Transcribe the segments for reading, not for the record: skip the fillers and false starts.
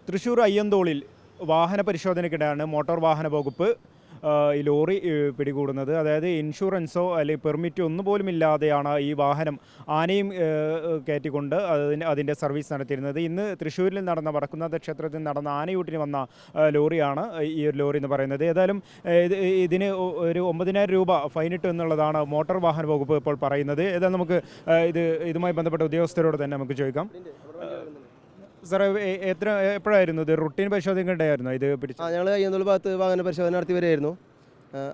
തൃശ്ശൂർ അയ്യന്തോളിൽ വാഹന പരിശോധനയ്ക്കിടെയാണ് മോട്ടോർ വാഹന വകുപ്പ് ഈ ലോറി പിടികൂടുന്നത്. അതായത് ഇൻഷുറൻസോ അല്ലെങ്കിൽ പെർമിറ്റോ ഒന്നുപോലും ഇല്ലാതെയാണ് ഈ വാഹനം ആനയും കയറ്റിക്കൊണ്ട് അതിൻ്റെ സർവീസ് നടത്തിയിരുന്നത്. ഇന്ന് തൃശ്ശൂരിൽ നടന്ന വടക്കുന്നാഥ ക്ഷേത്രത്തിൽ നടന്ന ആനയൂട്ടിന് വന്ന ലോറിയാണ് ഈ ഒരു ലോറി എന്ന് പറയുന്നത്. ഏതായാലും ഇതിന് ഒരു 9,000 രൂപ ഫൈനിട്ടു എന്നുള്ളതാണ് മോട്ടോർ വാഹന വകുപ്പ് ഇപ്പോൾ പറയുന്നത്. ഏതായാലും നമുക്ക് ഇതുമായി ബന്ധപ്പെട്ട ഉദ്യോഗസ്ഥരോട് തന്നെ നമുക്ക് ചോദിക്കാം. സാറേ, എപ്പോഴായിരുന്നു ഇത് റുട്ടീൻ പരിശോധനയുണ്ടായിരുന്നു ഇത് പിടിച്ചത്? ഞങ്ങൾ അയ്യന്തോൾ ഭാഗത്ത് വാഹന പരിശോധന നടത്തി വരികയായിരുന്നു.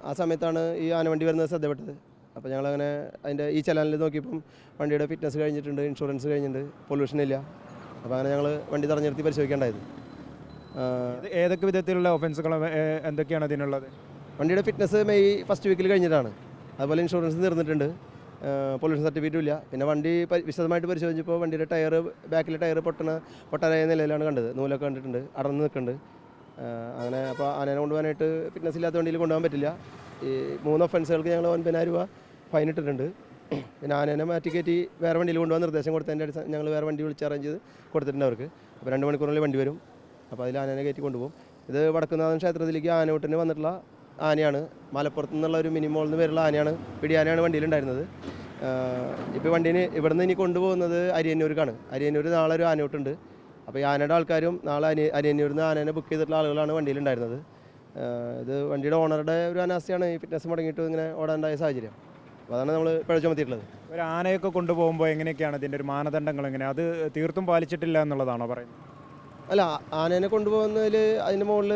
ആ സമയത്താണ് ഈ ആനവണ്ടി വരുന്നത് ശ്രദ്ധപ്പെട്ടത്. അപ്പോൾ ഞങ്ങളങ്ങനെ അതിൻ്റെ ഈ ചലാനിൽ നോക്കിയപ്പം വണ്ടിയുടെ ഫിറ്റ്നസ് കഴിഞ്ഞിട്ടുണ്ട്, ഇൻഷുറൻസ് കഴിഞ്ഞിട്ടുണ്ട്, പൊല്യൂഷൻ ഇല്ല. അപ്പോൾ അങ്ങനെ ഞങ്ങൾ വണ്ടി തടഞ്ഞു നിർത്തി പരിശോധിക്കേണ്ടായത്. ഏതൊക്കെ വിധത്തിലുള്ള ഒഫൻസുകൾ എന്തൊക്കെയാണ് അതിനുള്ളത്? വണ്ടിയുടെ ഫിറ്റ്നസ് മെയ് ഫസ്റ്റ് വീക്കിൽ കഴിഞ്ഞിട്ടാണ്. അതുപോലെ ഇൻഷുറൻസ് തീർന്നിട്ടുണ്ട്, പൊല്യൂഷൻ സർട്ടിഫിക്കറ്റും ഇല്ല. പിന്നെ വണ്ടി വിശദമായിട്ട് പരിശോധിച്ചപ്പോൾ വണ്ടിയുടെ ബാക്കിലെ ടയർ പൊട്ടനായ നിലയിലാണ് കണ്ടത്. നൂലൊക്കെ കണ്ടിട്ടുണ്ട്, അടർന്ന് നിൽക്കുന്നുണ്ട്. അങ്ങനെ അപ്പോൾ ആനേനെ കൊണ്ടുപോകാനായിട്ട് ഫിറ്റ്നസ് ഇല്ലാത്ത വണ്ടിയിൽ കൊണ്ടുപോകാൻ പറ്റില്ല. ഈ 3 ഒഫൻസുകൾക്ക് ഞങ്ങൾ 9,000 രൂപ ഫൈൻ ഇട്ടിട്ടുണ്ട്. പിന്നെ ആനേനെ മാറ്റി കയറ്റി വേറെ വണ്ടിയിൽ കൊണ്ടുപോകാൻ നിർദ്ദേശം കൊടുത്തതിൻ്റെ അടിസ്ഥാനം ഞങ്ങൾ വേറെ വണ്ടി വിളിച്ച് അറേഞ്ച് ചെയ്ത് കൊടുത്തിട്ടുണ്ട് അവർക്ക്. അപ്പോൾ 2 മണിക്കൂറിനുള്ളിൽ വണ്ടി വരും. അപ്പോൾ അതിൽ ആനേനെ കയറ്റി കൊണ്ടുപോകും. ഇത് വടക്കുന്നാഥൻ ക്ഷേത്രത്തിലേക്ക് ആനയൂട്ടിന് വന്നിട്ടുള്ള ആനയാണ്. മലപ്പുറത്ത് നിന്നുള്ള ഒരു മിനിമോൾ എന്ന് പേരുള്ള ആനയാണ്, പിടിയാനയാണ് വണ്ടിയിലുണ്ടായിരുന്നത്. ഇപ്പോൾ വണ്ടീന് ഇവിടുന്ന് ഇനി കൊണ്ടുപോകുന്നത് അരിയന്നൂർക്കാണ്. അരിയന്നൂർ നാളെ ഒരു ആനയൂട്ടുണ്ട്. അപ്പോൾ ഈ ആനയുടെ ആൾക്കാരും നാളെ അരിയന്നൂരിൽ നിന്ന് ആനേനെ ബുക്ക് ചെയ്തിട്ടുള്ള ആളുകളാണ് വണ്ടിയിലുണ്ടായിരുന്നത്. ഇത് വണ്ടിയുടെ ഓണറുടെ ഒരു അനാസ്ഥയാണ് ഈ ഫിറ്റ്നസ് മുടങ്ങിയിട്ട് ഇങ്ങനെ ഓടാനുണ്ടായ സാഹചര്യം. അപ്പോൾ അതാണ് നമ്മൾ പിഴ ചുമത്തിയിട്ടുള്ളത്. ഒരു ആനയൊക്കെ കൊണ്ടുപോകുമ്പോൾ എങ്ങനെയൊക്കെയാണ് ഇതിൻ്റെ ഒരു മാനദണ്ഡങ്ങൾ? എങ്ങനെ അത് തീർത്തും പാലിച്ചിട്ടില്ല എന്നുള്ളതാണോ പറയുന്നത്? അല്ല, ആനേനെ കൊണ്ടുപോകുന്നതിൽ അതിൻ്റെ മുകളിൽ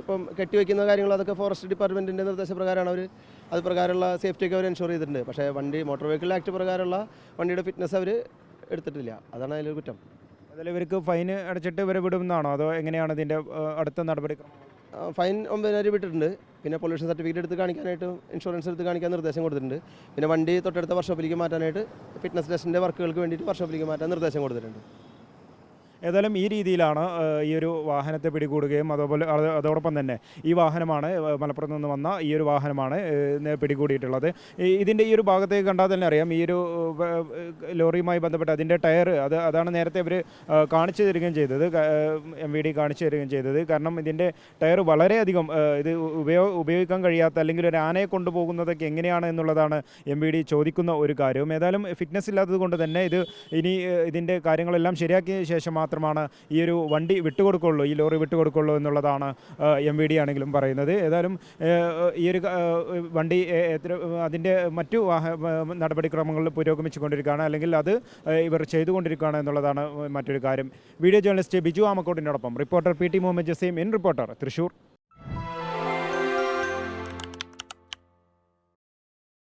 ഇപ്പം കെട്ടിവെക്കുന്ന കാര്യങ്ങൾ അതൊക്കെ ഫോറസ്റ്റ് ഡിപ്പാർട്ട്മെൻറ്റിൻ്റെ നിർദ്ദേശപ്രകാരമാണ് അത് പ്രകാരമുള്ള സേഫ്റ്റിയൊക്കെ അവർ എൻഷുർ ചെയ്തിട്ടുണ്ട്. പക്ഷേ മോട്ടോർ വെഹിക്കിൾ ആക്ട് പ്രകാരമുള്ള വണ്ടിയുടെ ഫിറ്റ്നസ് അവർ എടുത്തിട്ടില്ല. അതാണ് അതിലൊരു കുറ്റം. അതിൽ ഇവർക്ക് ഫൈൻ അടച്ചിട്ട് ഇവരെ വിടുന്നതാണോ അതോ എങ്ങനെയാണ് ഇതിൻ്റെ അടുത്ത നടപടി? ഫൈൻ 9,000 വിട്ടിട്ടുണ്ട്. പിന്നെ പൊല്യൂഷൻ സർട്ടിഫിക്കറ്റ് എടുത്ത് കാണിക്കാനായിട്ട് ഇൻഷുറൻസ് എടുത്ത് കാണിക്കാൻ നിർദ്ദേശം കൊടുത്തിട്ടുണ്ട്. പിന്നെ വണ്ടി തൊട്ടടുത്ത വർക്ക്ഷോപ്പിലേക്ക് മാറ്റാനായിട്ട് ഫിറ്റ്നസ് ടെസ്റ്റിൻ്റെ വർക്കുകൾക്ക് വേണ്ടിയിട്ട് വർക്ക്ഷോപ്പിലേക്ക് മാറ്റാൻ നിർദ്ദേശം കൊടുത്തിട്ടുണ്ട്. ഏതായാലും ഈ രീതിയിലാണ് ഈ ഒരു വാഹനത്തെ പിടികൂടുകയും അതോടൊപ്പം തന്നെ ഈ വാഹനമാണ് മലപ്പുറത്ത് നിന്ന് വന്ന ഈ ഒരു വാഹനമാണ് പിടികൂടിയിട്ടുള്ളത്. ഇതിൻ്റെ ഈ ഒരു ഭാഗത്തേക്ക് കണ്ടാൽ തന്നെ അറിയാം, ഈ ഒരു ലോറിയുമായി ബന്ധപ്പെട്ട് അതിൻ്റെ ടയർ അതാണ് നേരത്തെ അവർ കാണിച്ചു തരികയും ചെയ്തത്, MVD കാണിച്ചു തരികയും ചെയ്തത്. കാരണം ഇതിൻ്റെ ടയർ വളരെയധികം ഇത് ഉപയോഗിക്കാൻ കഴിയാത്ത, അല്ലെങ്കിൽ ഒരു ആനയെ കൊണ്ടുപോകുന്നതൊക്കെ എങ്ങനെയാണ് എന്നുള്ളതാണ് MVD ചോദിക്കുന്ന ഒരു കാര്യവും. ഏതായാലും ഫിറ്റ്നസ് ഇല്ലാത്തത് കൊണ്ട് തന്നെ ഇനി ഇതിൻ്റെ കാര്യങ്ങളെല്ലാം ശരിയാക്കിയ ശേഷം മാത്രമാണ് ഈ ഒരു വണ്ടി വിട്ടുകൊടുക്കുള്ളൂ, ഈ ലോറി വിട്ടുകൊടുക്കുള്ളൂ എന്നുള്ളതാണ് MVD ആണെങ്കിലും പറയുന്നത്. ഏതായാലും ഈ ഒരു വണ്ടി അതിൻ്റെ മറ്റു നടപടിക്രമങ്ങൾ പുരോഗമിച്ചുകൊണ്ടിരിക്കുകയാണ്, അല്ലെങ്കിൽ അത് ഇവർ ചെയ്തുകൊണ്ടിരിക്കുകയാണ് എന്നുള്ളതാണ് മറ്റൊരു കാര്യം. വീഡിയോ ജേർണലിസ്റ്റ് ബിജു ആമക്കോട്ടിനോടൊപ്പം reporter PT Muhammad Jaseem, in reporter, Thrissur.